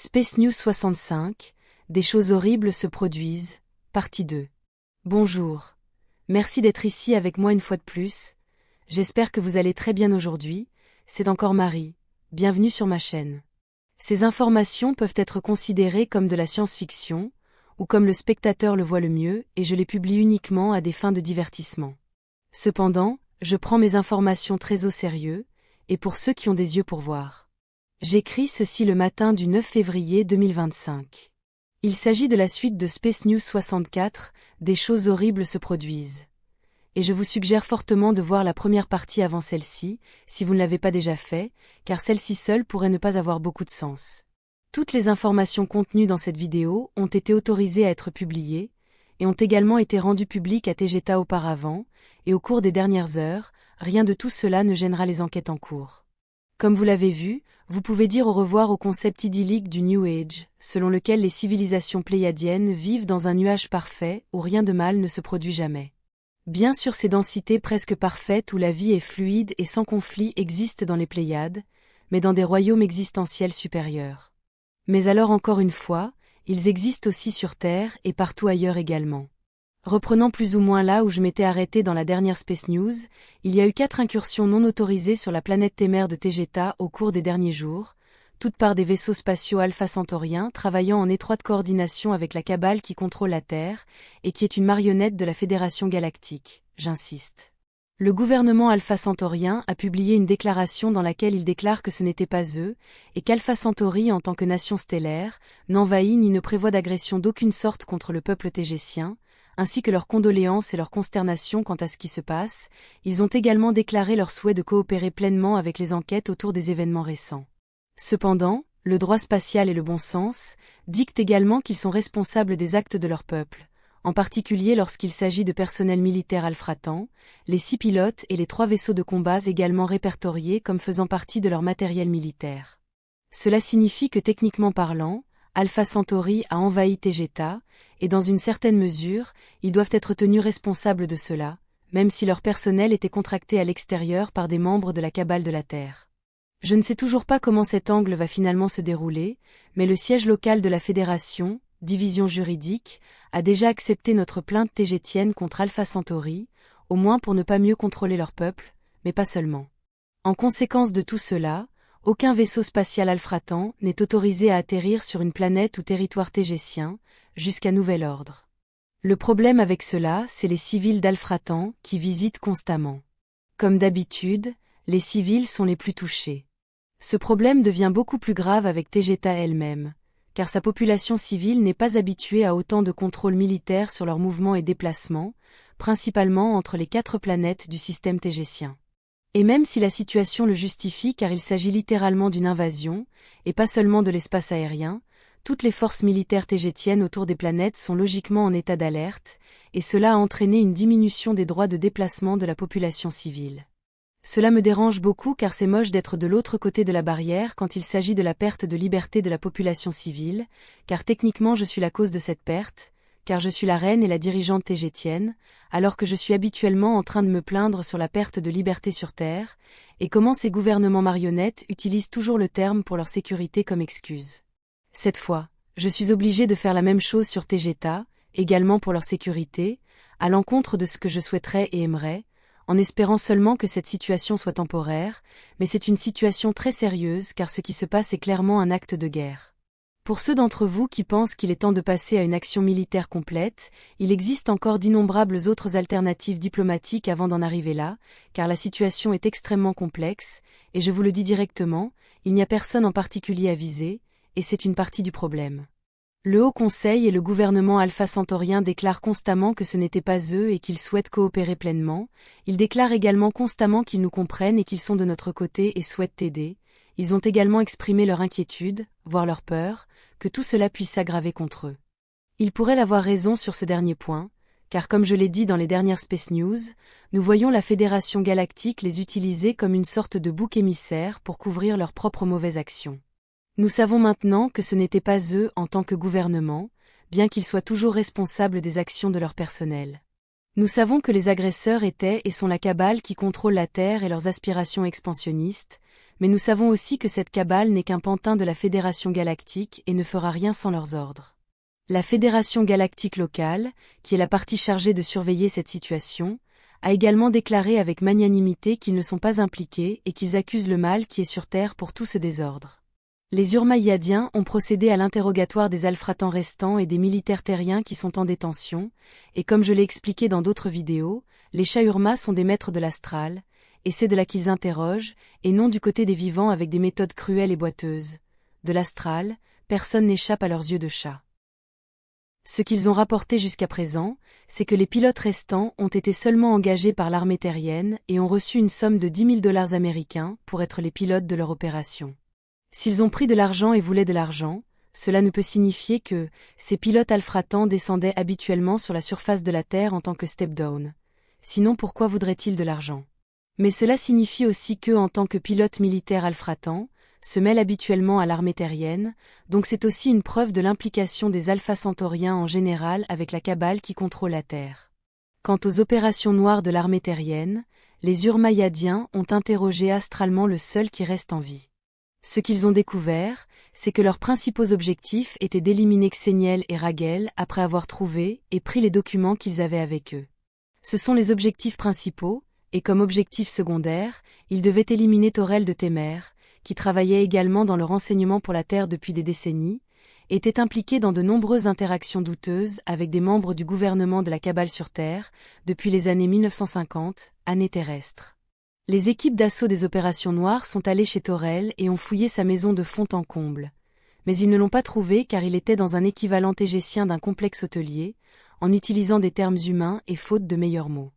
Space News 65, des choses horribles se produisent, partie 2. Bonjour. Merci d'être ici avec moi une fois de plus. J'espère que vous allez très bien aujourd'hui. C'est encore Marie. Bienvenue sur ma chaîne. Ces informations peuvent être considérées comme de la science-fiction, ou comme le spectateur le voit le mieux, et je les publie uniquement à des fins de divertissement. Cependant, je prends mes informations très au sérieux, et pour ceux qui ont des yeux pour voir. J'écris ceci le matin du 9 février 2025. Il s'agit de la suite de Space News 64, des choses horribles se produisent. Et je vous suggère fortement de voir la première partie avant celle-ci, si vous ne l'avez pas déjà fait, car celle-ci seule pourrait ne pas avoir beaucoup de sens. Toutes les informations contenues dans cette vidéo ont été autorisées à être publiées, et ont également été rendues publiques à TGTA auparavant, et au cours des dernières heures, rien de tout cela ne gênera les enquêtes en cours. Comme vous l'avez vu, vous pouvez dire au revoir au concept idyllique du New Age, selon lequel les civilisations pléiadiennes vivent dans un nuage parfait où rien de mal ne se produit jamais. Bien sûr, ces densités presque parfaites où la vie est fluide et sans conflit existent dans les Pléiades, mais dans des royaumes existentiels supérieurs. Mais alors encore une fois, ils existent aussi sur Terre et partout ailleurs également. Reprenant plus ou moins là où je m'étais arrêté dans la dernière Space News, il y a eu 4 incursions non autorisées sur la planète Témère de TGTA au cours des derniers jours, toutes par des vaisseaux spatiaux Alpha Centauriens travaillant en étroite coordination avec la cabale qui contrôle la Terre, et qui est une marionnette de la Fédération Galactique, j'insiste. Le gouvernement Alpha Centaurien a publié une déclaration dans laquelle il déclare que ce n'était pas eux, et qu'Alpha Centauri en tant que nation stellaire, n'envahit ni ne prévoit d'agression d'aucune sorte contre le peuple tégétien, ainsi que leurs condoléances et leur consternation quant à ce qui se passe. Ils ont également déclaré leur souhait de coopérer pleinement avec les enquêtes autour des événements récents. Cependant, le droit spatial et le bon sens dictent également qu'ils sont responsables des actes de leur peuple, en particulier lorsqu'il s'agit de personnel militaire alfratan, les 6 pilotes et les 3 vaisseaux de combat également répertoriés comme faisant partie de leur matériel militaire. Cela signifie que techniquement parlant, Alpha Centauri a envahi TGTA, et dans une certaine mesure, ils doivent être tenus responsables de cela, même si leur personnel était contracté à l'extérieur par des membres de la cabale de la Terre. Je ne sais toujours pas comment cet angle va finalement se dérouler, mais le siège local de la Fédération, division juridique, a déjà accepté notre plainte tégétienne contre Alpha Centauri, au moins pour ne pas mieux contrôler leur peuple, mais pas seulement. En conséquence de tout cela, aucun vaisseau spatial alfratan n'est autorisé à atterrir sur une planète ou territoire tégétien, jusqu'à nouvel ordre. Le problème avec cela, c'est les civils d'Alfratan qui visitent constamment. Comme d'habitude, les civils sont les plus touchés. Ce problème devient beaucoup plus grave avec TGTA elle-même, car sa population civile n'est pas habituée à autant de contrôle militaire sur leurs mouvements et déplacements, principalement entre les 4 planètes du système tégétien. Et même si la situation le justifie car il s'agit littéralement d'une invasion, et pas seulement de l'espace aérien, toutes les forces militaires tégétiennes autour des planètes sont logiquement en état d'alerte, et cela a entraîné une diminution des droits de déplacement de la population civile. Cela me dérange beaucoup car c'est moche d'être de l'autre côté de la barrière quand il s'agit de la perte de liberté de la population civile, car techniquement je suis la cause de cette perte, car je suis la reine et la dirigeante tégétienne, alors que je suis habituellement en train de me plaindre sur la perte de liberté sur Terre, et comment ces gouvernements marionnettes utilisent toujours le terme pour leur sécurité comme excuse. Cette fois, je suis obligée de faire la même chose sur TGTA, également pour leur sécurité, à l'encontre de ce que je souhaiterais et aimerais, en espérant seulement que cette situation soit temporaire, mais c'est une situation très sérieuse car ce qui se passe est clairement un acte de guerre. Pour ceux d'entre vous qui pensent qu'il est temps de passer à une action militaire complète, il existe encore d'innombrables autres alternatives diplomatiques avant d'en arriver là, car la situation est extrêmement complexe, et je vous le dis directement, il n'y a personne en particulier à viser, et c'est une partie du problème. Le Haut Conseil et le gouvernement Alpha Centaurien déclarent constamment que ce n'était pas eux et qu'ils souhaitent coopérer pleinement. Ils déclarent également constamment qu'ils nous comprennent et qu'ils sont de notre côté et souhaitent aider. Ils ont également exprimé leur inquiétude, voire leur peur, que tout cela puisse s'aggraver contre eux. Ils pourraient avoir raison sur ce dernier point, car comme je l'ai dit dans les dernières Space News, nous voyons la Fédération Galactique les utiliser comme une sorte de bouc émissaire pour couvrir leurs propres mauvaises actions. Nous savons maintenant que ce n'était pas eux en tant que gouvernement, bien qu'ils soient toujours responsables des actions de leur personnel. Nous savons que les agresseurs étaient et sont la cabale qui contrôle la Terre et leurs aspirations expansionnistes, mais nous savons aussi que cette cabale n'est qu'un pantin de la Fédération galactique et ne fera rien sans leurs ordres. La Fédération galactique locale, qui est la partie chargée de surveiller cette situation, a également déclaré avec magnanimité qu'ils ne sont pas impliqués et qu'ils accusent le mal qui est sur Terre pour tout ce désordre. Les Urmaïadiens ont procédé à l'interrogatoire des Alfratans restants et des militaires terriens qui sont en détention, et comme je l'ai expliqué dans d'autres vidéos, les Shahurma sont des maîtres de l'astral, et c'est de là qu'ils interrogent, et non du côté des vivants avec des méthodes cruelles et boiteuses. De l'astral, personne n'échappe à leurs yeux de chat. Ce qu'ils ont rapporté jusqu'à présent, c'est que les pilotes restants ont été seulement engagés par l'armée terrienne et ont reçu une somme de 10 000 dollars américains pour être les pilotes de leur opération. S'ils ont pris de l'argent et voulaient de l'argent, cela ne peut signifier que ces pilotes alfratans descendaient habituellement sur la surface de la Terre en tant que step-down. Sinon pourquoi voudraient-ils de l'argent? Mais cela signifie aussi qu'eux en tant que pilotes militaires alfratans, se mêlent habituellement à l'armée terrienne, donc c'est aussi une preuve de l'implication des Alpha Centauriens en général avec la cabale qui contrôle la Terre. Quant aux opérations noires de l'armée terrienne, les Urmaïadiens ont interrogé astralement le seul qui reste en vie. Ce qu'ils ont découvert, c'est que leurs principaux objectifs étaient d'éliminer Xéniel et Raguel après avoir trouvé et pris les documents qu'ils avaient avec eux. Ce sont les objectifs principaux, et comme objectif secondaire, ils devaient éliminer Torel de Témer, qui travaillait également dans le renseignement pour la Terre depuis des décennies, était impliqué dans de nombreuses interactions douteuses avec des membres du gouvernement de la Cabale sur Terre, depuis les années 1950, années terrestres. Les équipes d'assaut des opérations noires sont allées chez Torel et ont fouillé sa maison de fond en comble. Mais ils ne l'ont pas trouvé car il était dans un équivalent tégétien d'un complexe hôtelier, en utilisant des termes humains et faute de meilleurs mots.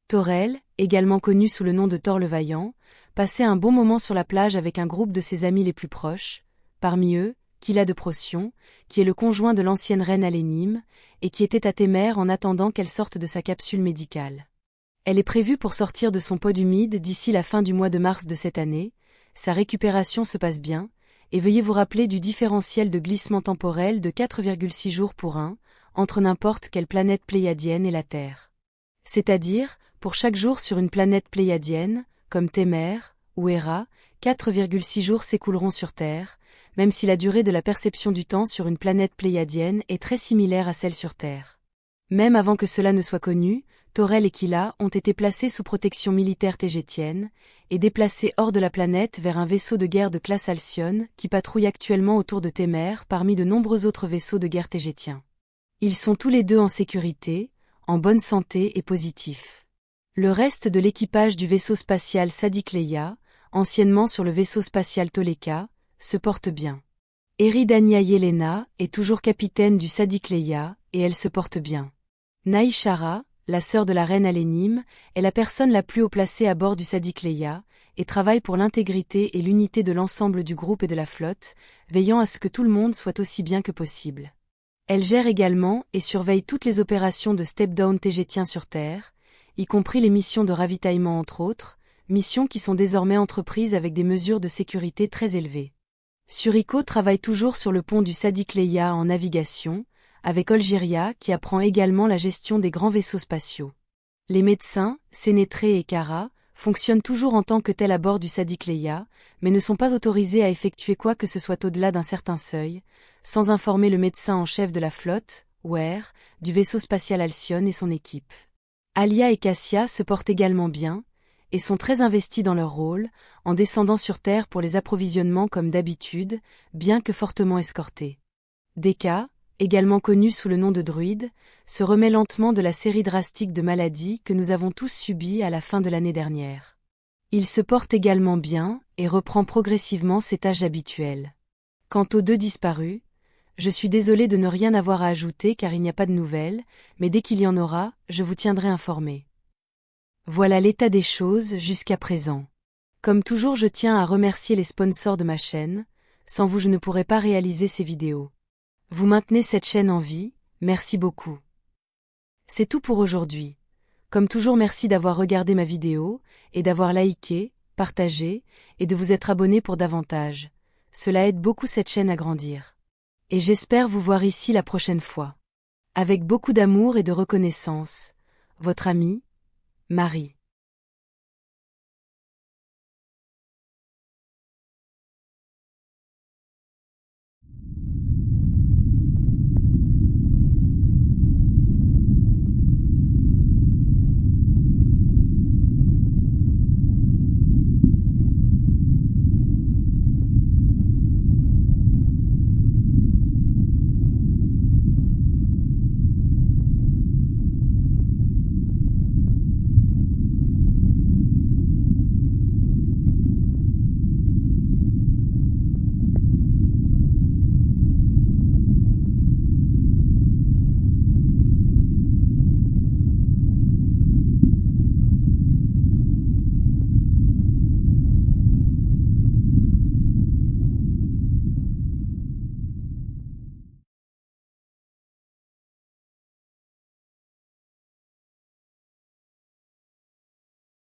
Torel, également connu sous le nom de Thor le Vaillant, passait un bon moment sur la plage avec un groupe de ses amis les plus proches, parmi eux, Kila de Procyon, qui est le conjoint de l'ancienne reine Alénime, et qui était à Témer en attendant qu'elle sorte de sa capsule médicale. Elle est prévue pour sortir de son pod humide d'ici la fin du mois de mars de cette année, sa récupération se passe bien, et veuillez vous rappeler du différentiel de glissement temporel de 4,6 jours pour 1, entre n'importe quelle planète pléiadienne et la Terre. C'est-à-dire, pour chaque jour sur une planète pléiadienne, comme Témer ou Héra, 4,6 jours s'écouleront sur Terre, même si la durée de la perception du temps sur une planète pléiadienne est très similaire à celle sur Terre. Même avant que cela ne soit connu, Torel et Kila ont été placés sous protection militaire tégétienne, et déplacés hors de la planète vers un vaisseau de guerre de classe Alcyone qui patrouille actuellement autour de Témer parmi de nombreux autres vaisseaux de guerre tégétiens. Ils sont tous les deux en sécurité, en bonne santé et positifs. Le reste de l'équipage du vaisseau spatial Sadikleia, anciennement sur le vaisseau spatial Toleka, se porte bien. Eridania Yelena est toujours capitaine du Sadikleia, et elle se porte bien. Naishara, la sœur de la reine Alénime, est la personne la plus haut placée à bord du Sadikleia, et travaille pour l'intégrité et l'unité de l'ensemble du groupe et de la flotte, veillant à ce que tout le monde soit aussi bien que possible. Elle gère également et surveille toutes les opérations de step-down tégétien sur Terre, y compris les missions de ravitaillement entre autres, missions qui sont désormais entreprises avec des mesures de sécurité très élevées. Suriko travaille toujours sur le pont du Sadikleia en navigation, avec Olgiria qui apprend également la gestion des grands vaisseaux spatiaux. Les médecins, Sénétré et Kara, fonctionnent toujours en tant que tels à bord du Sadikleia, mais ne sont pas autorisés à effectuer quoi que ce soit au-delà d'un certain seuil, sans informer le médecin en chef de la flotte, Wer, du vaisseau spatial Alcyone et son équipe. Alia et Cassia se portent également bien, et sont très investis dans leur rôle, en descendant sur Terre pour les approvisionnements comme d'habitude, bien que fortement escortés. Deka, également connu sous le nom de druide, se remet lentement de la série drastique de maladies que nous avons tous subies à la fin de l'année dernière. Il se porte également bien et reprend progressivement ses tâches habituelles. Quant aux deux disparus, je suis désolé de ne rien avoir à ajouter car il n'y a pas de nouvelles, mais dès qu'il y en aura, je vous tiendrai informé. Voilà l'état des choses jusqu'à présent. Comme toujours, je tiens à remercier les sponsors de ma chaîne, sans vous je ne pourrais pas réaliser ces vidéos. Vous maintenez cette chaîne en vie, merci beaucoup. C'est tout pour aujourd'hui. Comme toujours, merci d'avoir regardé ma vidéo, et d'avoir liké, partagé, et de vous être abonné pour davantage. Cela aide beaucoup cette chaîne à grandir. Et j'espère vous voir ici la prochaine fois. Avec beaucoup d'amour et de reconnaissance, Votre amie, Marie.